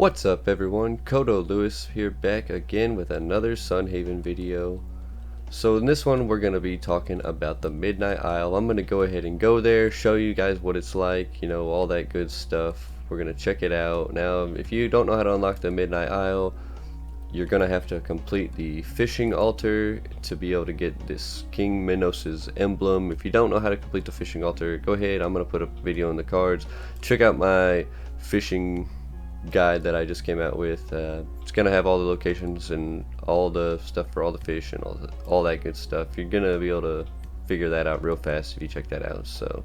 What's up everyone, Kodo Lewis here back again with another Sunhaven video. So in this one we're going to be talking about the Midnight Isle. I'm going to go ahead and go there, show you guys what it's like, you know, all that good stuff. We're going to check it out. Now if you don't know how to unlock the Midnight Isle, you're going to have to complete the fishing altar to be able to get this King Minos' emblem. If you don't know how to complete the fishing altar, go ahead, I'm going to put a video in the cards. Check out my fishing guide that I just came out with. It's gonna have all the locations and all the stuff for all the fish and all that good stuff. You're gonna be able to figure that out real fast if you check that out. So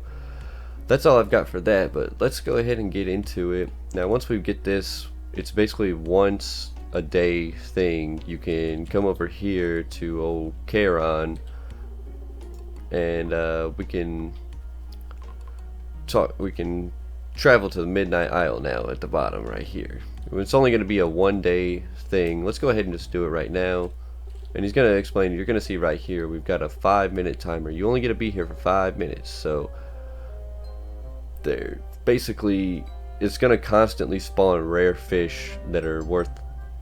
that's all I've got for that, but let's go ahead and get into it. Now once we get this, it's basically once a day thing. You can come over here to old Charon and we can travel to the Midnight Isle now at the bottom right here. It's only going to be a one-day thing. Let's go ahead and just do it right now. And he's going to explain. You're going to see right here we've got a 5-minute timer. You only get to be here for 5 minutes. So there, basically, it's going to constantly spawn rare fish that are worth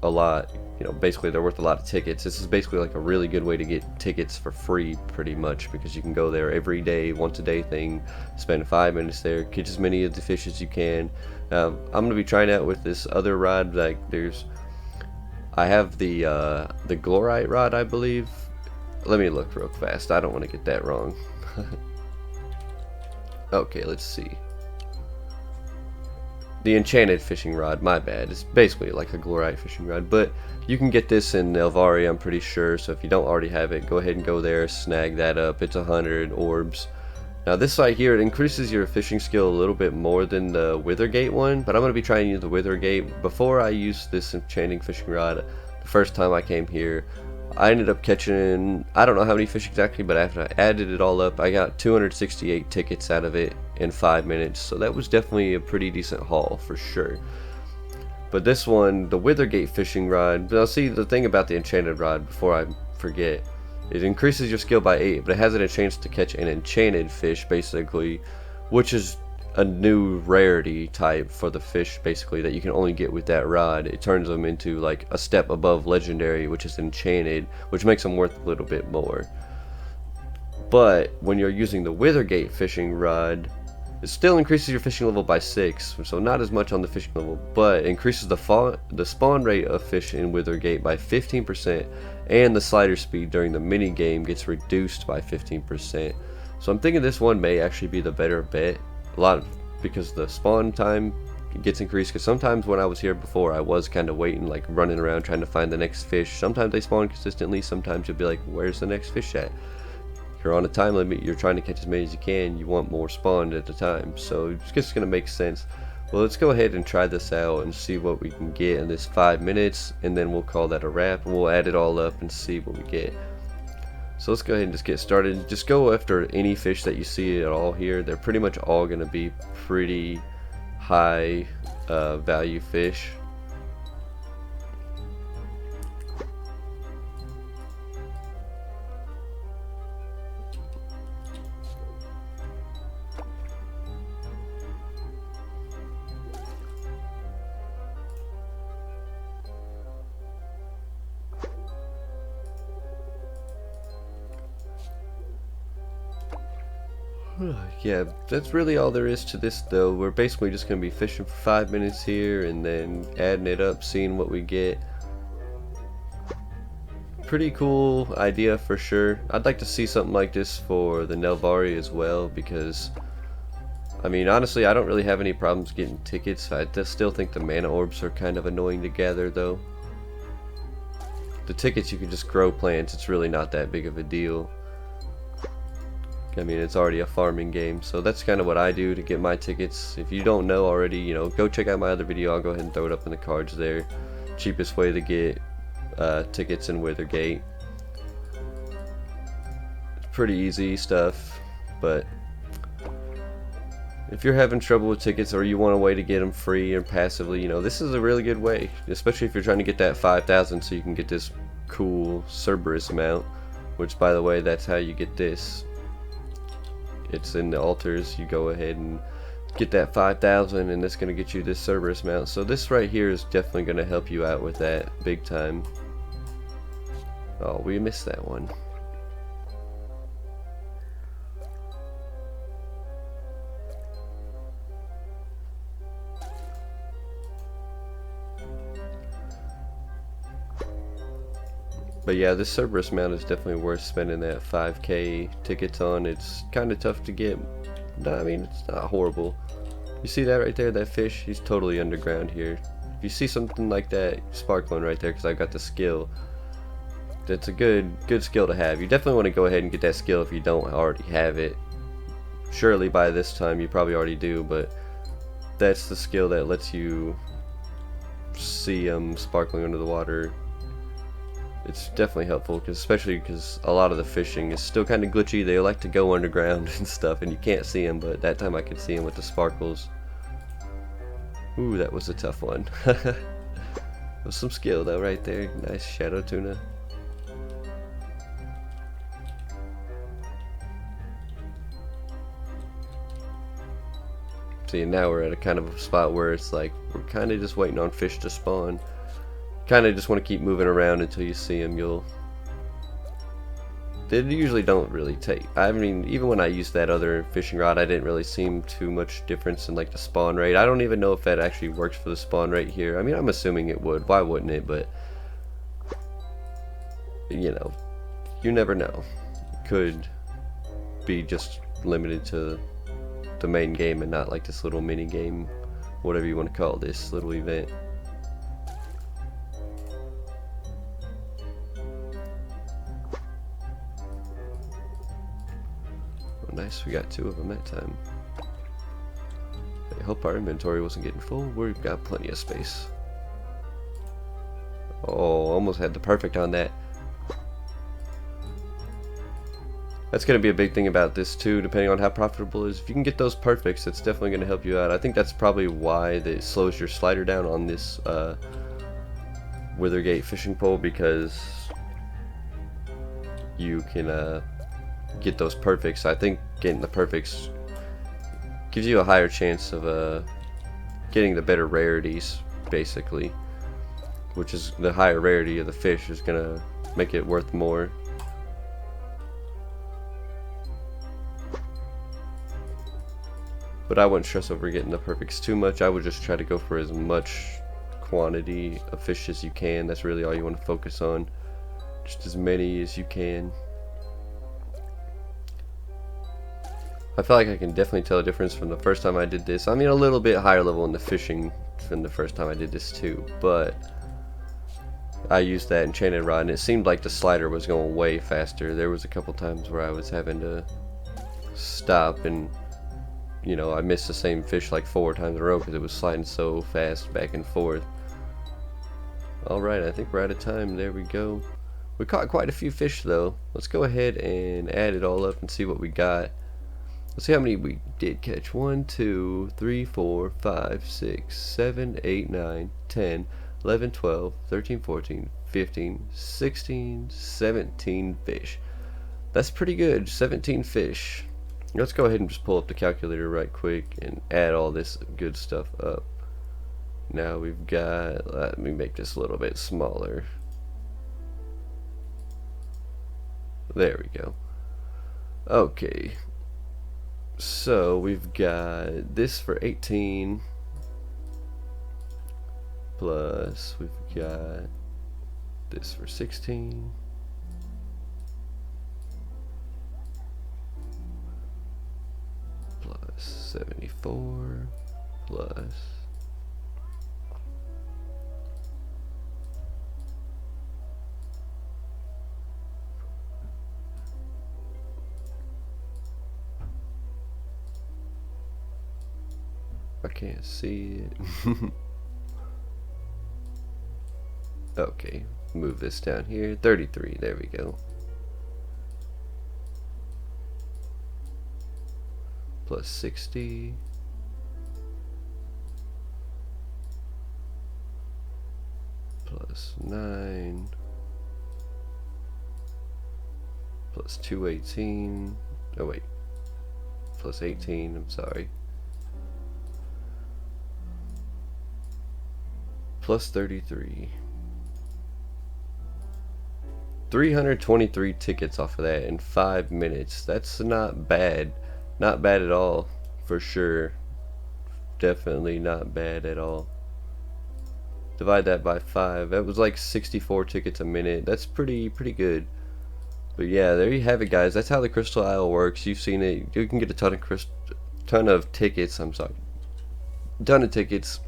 a lot. You know, basically they're worth a lot of tickets. This is basically like a really good way to get tickets for free pretty much, because you can go there every day, once a day thing, spend 5 minutes there, catch as many of the fish as you can. I'm going to be trying out with this other rod. Like I have the Glorite rod, I believe. Let me look real fast, I don't want to get that wrong. Okay, let's see. The enchanted fishing rod, my bad. It's basically like a Glorite fishing rod, but you can get this in Nelvari, I'm pretty sure. So if you don't already have it, go ahead and go there, snag that up. It's 100 orbs. Now this right here, it increases your fishing skill a little bit more than the Withergate one, but I'm going to be trying to use the Withergate. Before I used this enchanting fishing rod, the first time I came here, I ended up catching, I don't know how many fish exactly, but after I added it all up, I got 268 tickets out of it in 5 minutes. So that was definitely a pretty decent haul for sure. But this one, the Withergate fishing rod, now see, the thing about the enchanted rod, before I forget, it increases your skill by 8, but it has a chance to catch an enchanted fish basically, which is a new rarity type for the fish basically that you can only get with that rod. It turns them into like a step above legendary, which is enchanted, which makes them worth a little bit more. But when you're using the Withergate fishing rod, it still increases your fishing level by 6, so not as much on the fishing level, but increases the spawn rate of fish in Withergate by 15%, and the slider speed during the mini game gets reduced by 15%. So I'm thinking this one may actually be the better bet. Because the spawn time gets increased, because sometimes when I was here before I was kind of waiting, like running around trying to find the next fish. Sometimes they spawn consistently, sometimes you'll be like, where's the next fish at? You're on a time limit, you're trying to catch as many as you can, you want more spawned at a time, so it's just gonna make sense. Well, let's go ahead and try this out and see what we can get in this 5 minutes, and then we'll call that a wrap, and we'll add it all up and see what we get. So let's go ahead and just get started. Just go after any fish that you see at all here. They're pretty much all going to be pretty high value fish. Yeah, that's really all there is to this though. We're basically just going to be fishing for 5 minutes here and then adding it up, seeing what we get. Pretty cool idea for sure. I'd like to see something like this for the Nelvari as well, because I mean honestly I don't really have any problems getting tickets. I still think the mana orbs are kind of annoying to gather though. The tickets you can just grow plants, it's really not that big of a deal. I mean, it's already a farming game, so that's kind of what I do to get my tickets. If you don't know already, you know, go check out my other video. I'll go ahead and throw it up in the cards there. Cheapest way to get tickets in Withergate. It's pretty easy stuff, but if you're having trouble with tickets or you want a way to get them free and passively, you know, this is a really good way, especially if you're trying to get that 5,000 so you can get this cool Cerberus mount, which by the way, that's how you get this. It's in the altars. You go ahead and get that 5,000, and it's going to get you this Cerberus mount. So this right here is definitely going to help you out with that big time. Oh, we missed that one. But yeah, this Cerberus mount is definitely worth spending that 5k tickets on. It's kind of tough to get. I mean, it's not horrible. You see that right there, that fish? He's totally underground here. If you see something like that sparkling right there, because I got the skill, that's a good skill to have. You definitely want to go ahead and get that skill if you don't already have it. Surely by this time you probably already do, but that's the skill that lets you see them sparkling under the water. It's definitely helpful, especially because a lot of the fishing is still kind of glitchy. They like to go underground and stuff, and you can't see them, but that time I could see them with the sparkles. Ooh, that was a tough one. With some skill though right there. Nice shadow tuna. See, now we're at a kind of a spot where it's like we're kind of just waiting on fish to spawn. Kind of just want to keep moving around until you see them. They usually don't really take. I mean, even when I used that other fishing rod, I didn't really see too much difference in like the spawn rate. I don't even know if that actually works for the spawn rate here. I mean, I'm assuming it would. Why wouldn't it? But you know, you never know. It could be just limited to the main game and not like this little mini game, whatever you want to call this little event. Nice, we got 2 of them that time. I hope our inventory wasn't getting full. We've got plenty of space. Oh, almost had the perfect on that. That's going to be a big thing about this too, depending on how profitable it is. If you can get those perfects, it's definitely going to help you out. I think that's probably why it slows your slider down on this Withergate fishing pole, because you can get those perfects. I think getting the perfects gives you a higher chance of getting the better rarities, basically, which is the higher rarity of the fish is gonna make it worth more. But I wouldn't stress over getting the perfects too much. I would just try to go for as much quantity of fish as you can. That's really all you want to focus on, just as many as you can. I feel like I can definitely tell a difference from the first time I did this. I mean, a little bit higher level in the fishing than the first time I did this too, but I used that enchanted rod and it seemed like the slider was going way faster. There was a couple times where I was having to stop and, you know, I missed the same fish like 4 times in a row because it was sliding so fast back and forth. Alright, I think we're out of time. There we go. We caught quite a few fish though. Let's go ahead and add it all up and see what we got. Let's see how many we did catch. 1, 2, 3, 4, 5, 6, 7, 8, 9, 10, 11, 12, 13, 14, 15, 16, 17 fish. That's pretty good. 17 fish. Let's go ahead and just pull up the calculator right quick and add all this good stuff up. Now we've got, let me make this a little bit smaller. There we go. Okay. So we've got this for 18, plus we've got this for 16, plus 74, plus I can't see it. Okay, move this down here. 33, there we go. Plus 60. Plus 9. Plus 218. Oh wait. Plus 18, I'm sorry. plus 33. 323 tickets off of that in 5 minutes. That's not bad. Not bad at all, for sure. Definitely not bad at all. Divide that by 5. That was like 64 tickets a minute. That's pretty good. But yeah, there you have it, guys. That's how the Crystal Isle works. You've seen it. You can get a ton of tickets. I'm sorry, ton of tickets.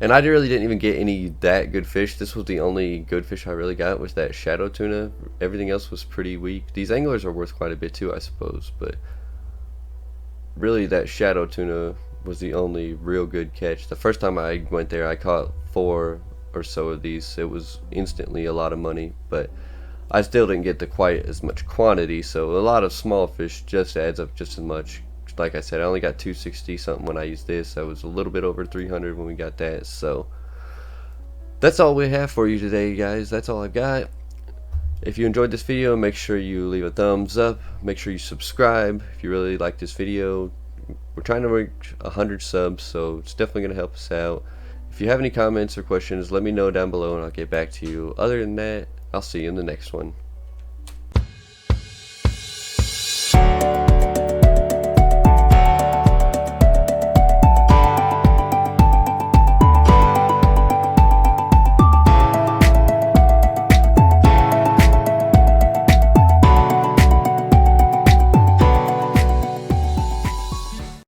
And I really didn't even get any that good fish. This was the only good fish I really got, was that shadow tuna. Everything else was pretty weak. These anglers are worth quite a bit too, I suppose, but really that shadow tuna was the only real good catch. The first time I went there, I caught 4 or so of these. It was instantly a lot of money, but I still didn't get quite as much quantity, so a lot of small fish just adds up just as much. Like I said, I only got 260 something when I used this. I was a little bit over 300 when we got that. So that's all we have for you today, guys. That's all I got. If you enjoyed this video, make sure you leave a thumbs up. Make sure you subscribe if you really like this video. We're trying to reach 100 subs, so it's definitely going to help us out. If you have any comments or questions, let me know down below and I'll get back to you. Other than that, I'll see you in the next one.